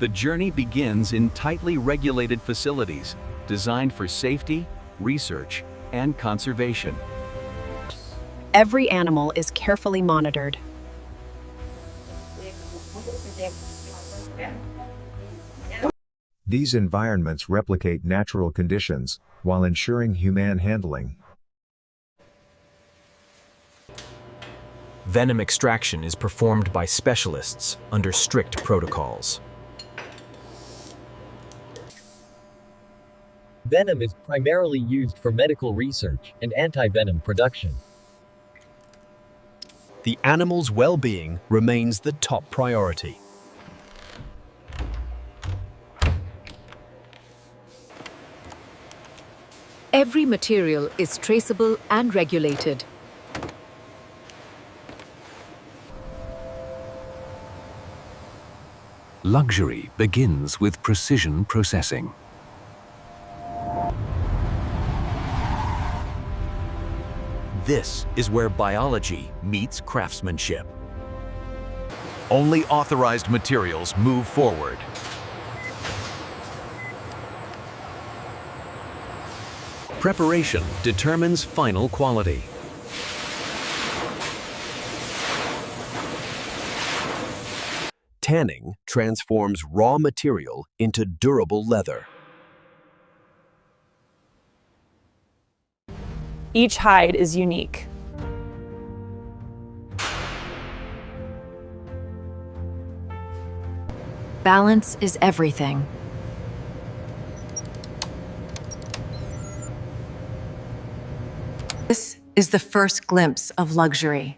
The journey begins in tightly regulated facilities designed for safety, research, and conservation. Every animal is carefully monitored. These environments replicate natural conditions while ensuring humane handling. Venom extraction is performed by specialists under strict protocols. Venom is primarily used for medical research and anti-venom production. The animal's well-being remains the top priority. Every material is traceable and regulated. Luxury begins with precision processing. This is where biology meets craftsmanship. Only authorized materials move forward. Preparation determines final quality. Tanning transforms raw material into durable leather. Each hide is unique. Balance is everything. This is the first glimpse of luxury.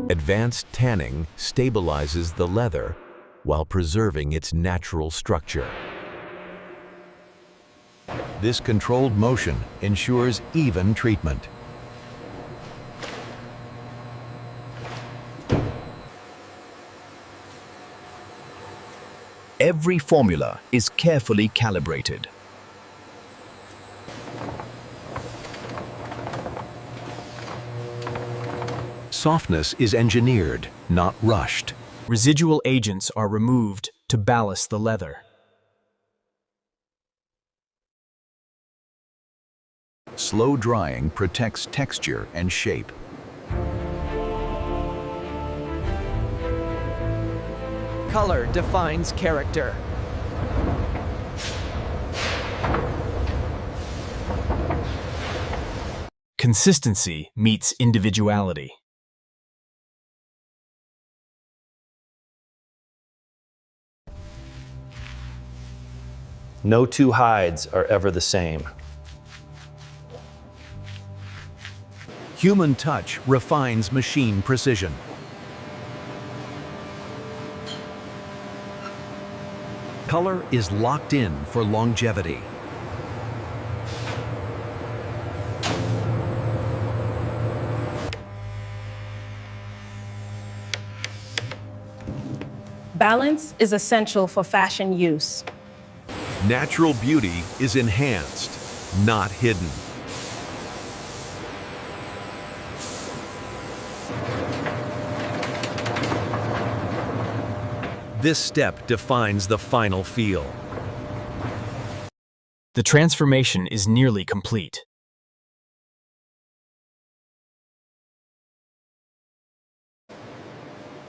Advanced tanning stabilizes the leather while preserving its natural structure. This controlled motion ensures even treatment. Every formula is carefully calibrated. Softness is engineered, not rushed. Residual agents are removed to ballast the leather. Slow drying protects texture and shape. Color defines character. Consistency meets individuality. No two hides are ever the same. Human touch refines machine precision. Color is locked in for longevity. Balance is essential for fashion use. Natural beauty is enhanced, not hidden. This step defines the final feel. The transformation is nearly complete.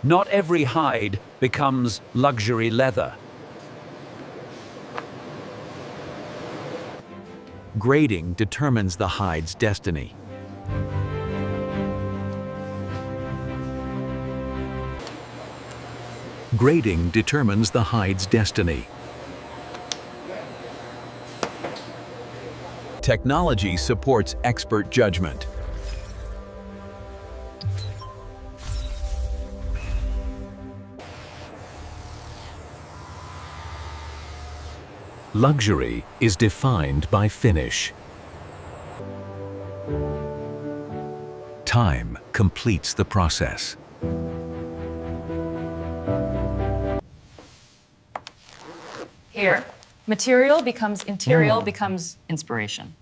Not every hide becomes luxury leather. Grading determines the hide's destiny. Grading determines the hide's destiny. Technology supports expert judgment. Luxury is defined by finish. Time completes the process. Here, material becomes interior, becomes inspiration.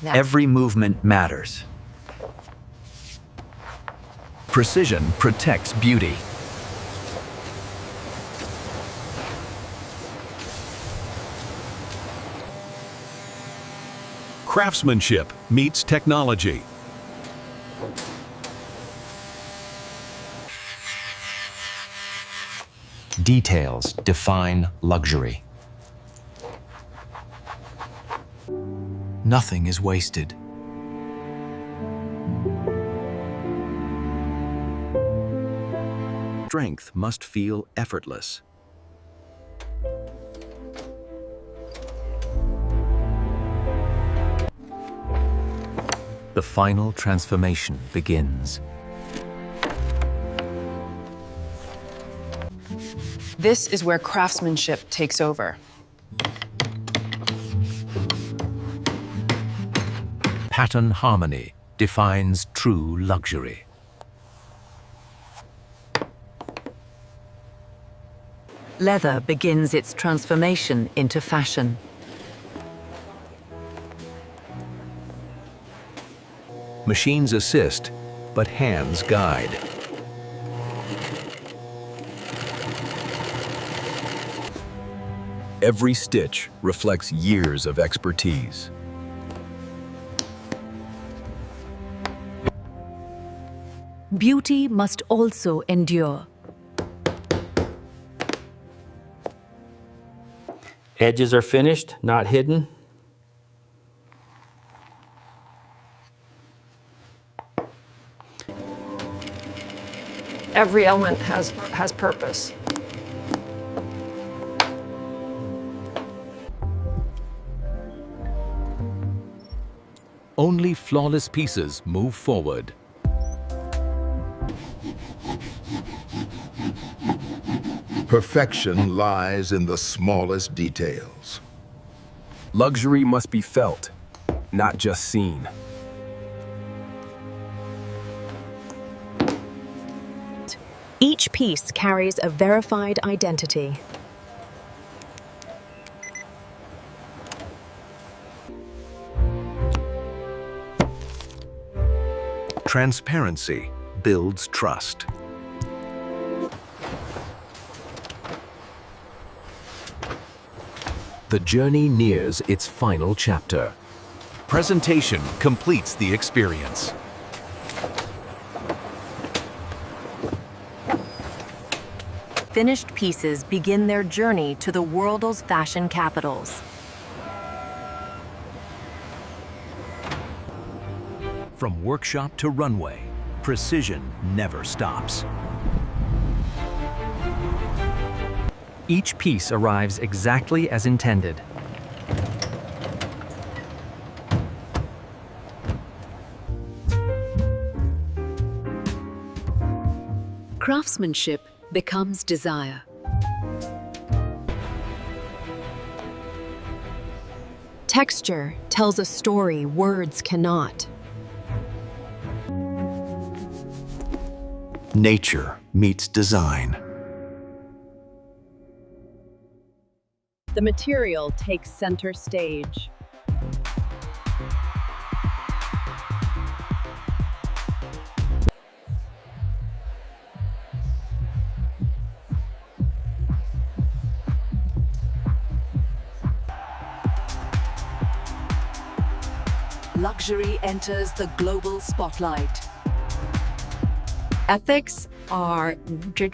Every movement matters. Precision protects beauty. Craftsmanship meets technology. Details define luxury. Nothing is wasted. Strength must feel effortless. The final transformation begins. This is where craftsmanship takes over. Pattern harmony defines true luxury. Leather begins its transformation into fashion. Machines assist, but hands guide. Every stitch reflects years of expertise. Beauty must also endure. Edges are finished, not hidden. Every element has purpose. Only flawless pieces move forward. Perfection lies in the smallest details. Luxury must be felt, not just seen. Each piece carries a verified identity. Transparency builds trust. The journey nears its final chapter. Presentation completes the experience. Finished pieces begin their journey to the world's fashion capitals. From workshop to runway, precision never stops. Each piece arrives exactly as intended. Craftsmanship becomes desire. Texture tells a story words cannot. Nature meets design. The material takes center stage. Luxury enters the global spotlight. Ethics are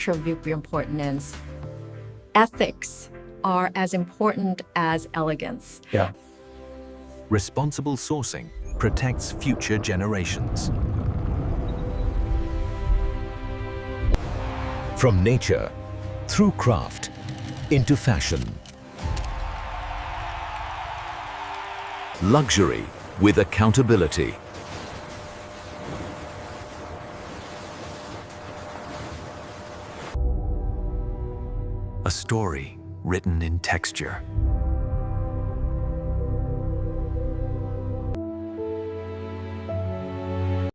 of importance. Ethics are as important as elegance. Yeah. Responsible sourcing protects future generations. From nature, through craft, into fashion. Luxury with accountability. A story written in texture.